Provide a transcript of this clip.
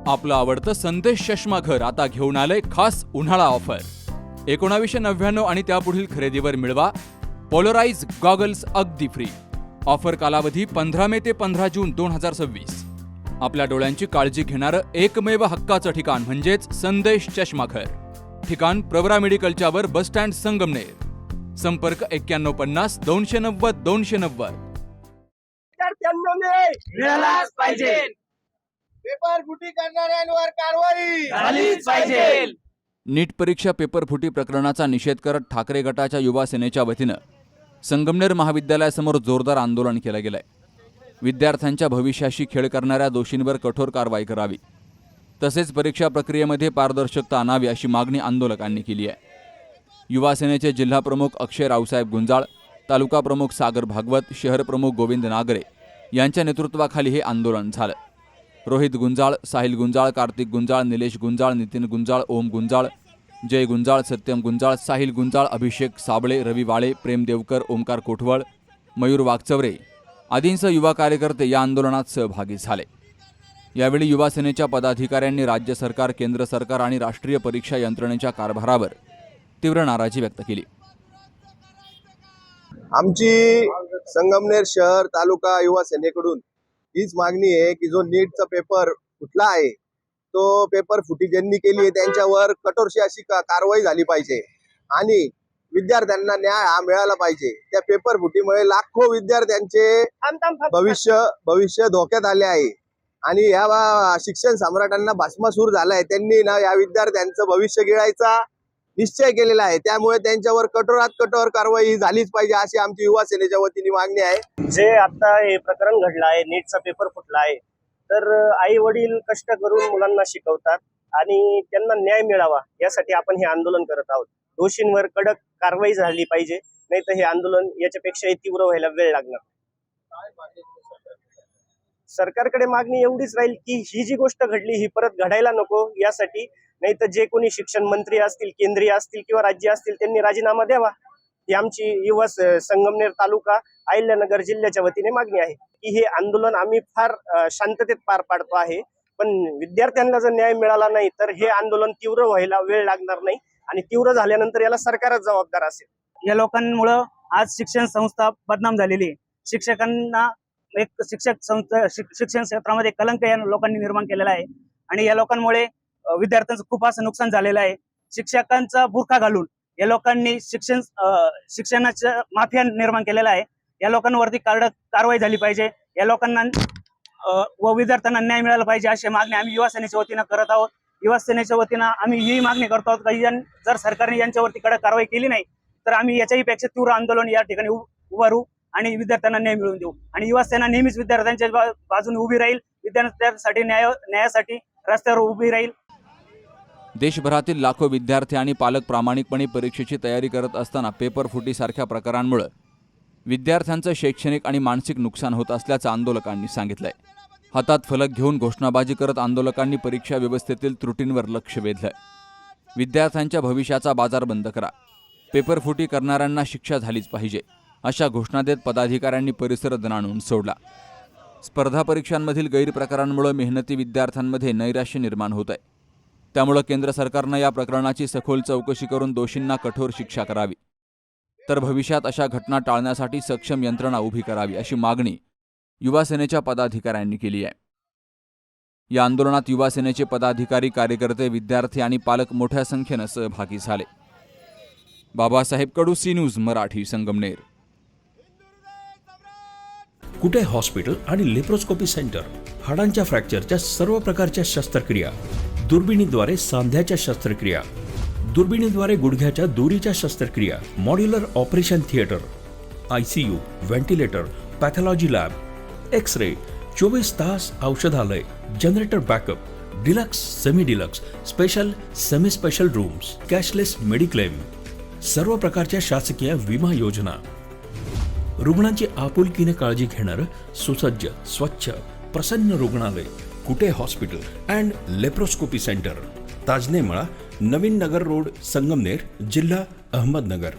आपलं आवडतं संदेश चष्मा घर आता घेऊन आलंय खास उन्हाळा ऑफर. 1999 आणि त्यापुढील खरेदीवर मिळवा पोलराइज गॉगल्स अगदी फ्री. ऑफर कालावधी 15 मे ते 15 जून 2026. आपल्या डोळ्यांची काळजी घेणारं एकमेव हक्काचं ठिकाण म्हणजेच संदेश चष्मा घर. ठिकाण प्रवरा मेडिकलच्या वर बस स्टँड संगमनेर. संपर्क 9150 290 290. मिळालाच पाहिजे. पेपर फुटी करणाऱ्यांवर कारवाई झालीच पाहिजे. नीट परीक्षा पेपर फुटी प्रकरणाचा निषेध करत ठाकरे गटाच्या युवा सेनेच्या वतीनं संगमनेर महाविद्यालयासमोर जोरदार आंदोलन केलं गेलंय. विद्यार्थ्यांच्या भविष्याशी खेळ करणाऱ्या दोषींवर कठोर कारवाई करावी तसेच परीक्षा प्रक्रियेमध्ये पारदर्शकता आणावी अशी मागणी आंदोलकांनी केली आहे. युवा सेनेचे जिल्हा प्रमुख अक्षय रावसाहेब गुंजाळ, तालुका प्रमुख सागर भागवत, शहर प्रमुख गोविंद नागरे यांच्या नेतृत्वाखाली हे आंदोलन झालं. रोहित गुंजाळ, साहिल गुंजाळ, कार्तिक गुंजाळ, निलेश गुंजाळ, नितीन गुंजाळ, ओम गुंजाळ, जय गुंजाळ, सत्यम गुंजाळ, साहिल गुंजाळ, अभिषेक साबळे, रवी वाळे, प्रेम देवकर, ओमकार कोठवळ, मयूर वागचवरे आदींसह युवा कार्यकर्ते या आंदोलनात सहभागी झाले. यावेळी युवा सेनेच्या पदाधिकाऱ्यांनी राज्य सरकार, केंद्र सरकार आणि राष्ट्रीय परीक्षा यंत्रणेच्या कारभारावर तीव्र नाराजी व्यक्त केली. आमची संगमनेर शहर तालुका युवा सेनेकडून हीच मागणी आहे की जो नीटचा पेपर फुटला आहे तो पेपर फुटी ज्यांनी केली आहे त्यांच्यावर कठोरशी अशी कारवाई झाली पाहिजे आणि विद्यार्थ्यांना न्याय हा मिळाला पाहिजे. त्या पेपर फुटीमुळे लाखो विद्यार्थ्यांचे भविष्य धोक्यात आले आहे आणि या शिक्षण सम्राटांना भस्मासूर झालाय. त्यांनी ना या विद्यार्थ्यांचं भविष्य गिळायचा निश्चय केलेला आहे. त्यामुळे त्यांच्यावर कठोरात कठोर कारवाई झालीच पाहिजे अशी आमची युवा सेनेच्या वतीने मागणी आहे. जे आता हे प्रकरण घडलं आहे, नीटचा पेपर फुटला आहे, तर आई वडील कष्ट करून मुलांना शिकवतात आणि त्यांना न्याय मिळावा यासाठी आपण हे आंदोलन करत आहोत. दोषींवर कडक कारवाई झाली पाहिजे, नाही तर हे आंदोलन याच्यापेक्षाही तीव्र व्हायला वेळ लागणार. सरकारकडे मागणी एवढीच राहील की ही जी गोष्ट घडली ही परत घडायला नको यासाठी, नाही तर जे कोणी शिक्षण मंत्री असतील, केंद्रीय असतील किंवा राज्य असतील त्यांनी राजीनामा द्यावा. ही आमची युवा संगमनेर तालुका अहिल्यानगर जिल्ह्याच्या वतीने मागणी आहे की हे आंदोलन आम्ही फार शांततेत पार पाडतो आहे, पण विद्यार्थ्यांना जर न्याय मिळाला नाही तर हे आंदोलन तीव्र व्हायला वेळ लागणार नाही आणि तीव्र झाल्यानंतर याला सरकारच जबाबदार असेल. या लोकांमुळं आज शिक्षण संस्था बदनाम झालेली आहे. शिक्षकांना एक शिक्षण क्षेत्रामध्ये कलंक या लोकांनी निर्माण केलेला आहे आणि या लोकांमुळे विद्यार्थ्यांचं खूप असं नुकसान झालेलं आहे. शिक्षकांचा बुरखा घालून या लोकांनी शिक्षणाचं माफिया निर्माण केलेला आहे. या लोकांवरती कारवाई झाली पाहिजे. या लोकांना व विद्यार्थ्यांना न्याय मिळाला पाहिजे अशी मागणी आम्ही युवा सेनेच्या वतीनं करत आहोत. युवा सेनेच्या वतीनं आम्ही ही मागणी करतो आहोत की जर सरकारने यांच्यावरती कडक कारवाई केली नाही तर आम्ही याच्याही पेक्षा तीव्र आंदोलन या ठिकाणी उभारू आणि विद्यार्थ्यांना न्याय मिळवून देऊ. आणि युवा सेना नेहमीच विद्यार्थ्यांच्या बाजूने उभी राहील, विद्यार्थ्यांसाठी न्यायासाठी रस्त्यावर उभी राहील. देशभरातील लाखो विद्यार्थी आणि पालक प्रामाणिकपणे परीक्षेची तयारी करत असताना पेपर फुटीसारख्या प्रकारांमुळे विद्यार्थ्यांचं शैक्षणिक आणि मानसिक नुकसान होत असल्याचं आंदोलकांनी सांगितलंय. हातात फलक घेऊन घोषणाबाजी करत आंदोलकांनी परीक्षा व्यवस्थेतील त्रुटींवर लक्ष वेधलंय. विद्यार्थ्यांच्या भविष्याचा बाजार बंद करा, पेपर फुटी करणाऱ्यांना शिक्षा झालीच पाहिजे अशा घोषणा देत पदाधिकाऱ्यांनी परिसर दणाणून सोडला. स्पर्धा परीक्षांमधील गैरप्रकारांमुळे मेहनती विद्यार्थ्यांमध्ये नैराश्य निर्माण होत आहे. त्यामुळे केंद्र सरकारनं या प्रकरणाची सखोल चौकशी करून दोषींना कठोर शिक्षा करावी, तर भविष्यात अशा घटना टाळण्यासाठी सक्षम यंत्रणा उभी करावी अशी मागणी युवा सेनेच्या पदाधिकाऱ्यांनी केली आहे. या आंदोलनात युवा सेनेचे पदाधिकारी, कार्यकर्ते, विद्यार्थी आणि पालक मोठ्या संख्येनं सहभागी झाले. बाबासाहेब कडू, सी न्यूज मराठी, संगमनेर. कुठे हॉस्पिटल आणि लेप्रोस्कोपी सेंटर. हाडांच्या फ्रॅक्चरच्या सर्व प्रकारच्या शस्त्रक्रिया, दुर्बिणीद्वारे सांध्याच्या शस्त्रक्रिया, दुर्बिणीद्वारे गुडघ्याच्या दोरीच्या शस्त्रक्रिया, modular operation theatre, ICU, ventilator, pathology lab, x-ray, 24 तास औषधालय, generator backup, deluxe, semi deluxe, special, semi special rooms, cashless mediclaim, सर्व प्रकारच्या शासकीय विमा योजना. रुग्णांची आपुलकीने काळजी घेणारं सुसज्ज, स्वच्छ, प्रसन्न रुग्णालय. Kute hospital and laparoscopy centre, Tajne Mala, Navin Nagar road, Sangamner, जिल्हा अहमदनगर.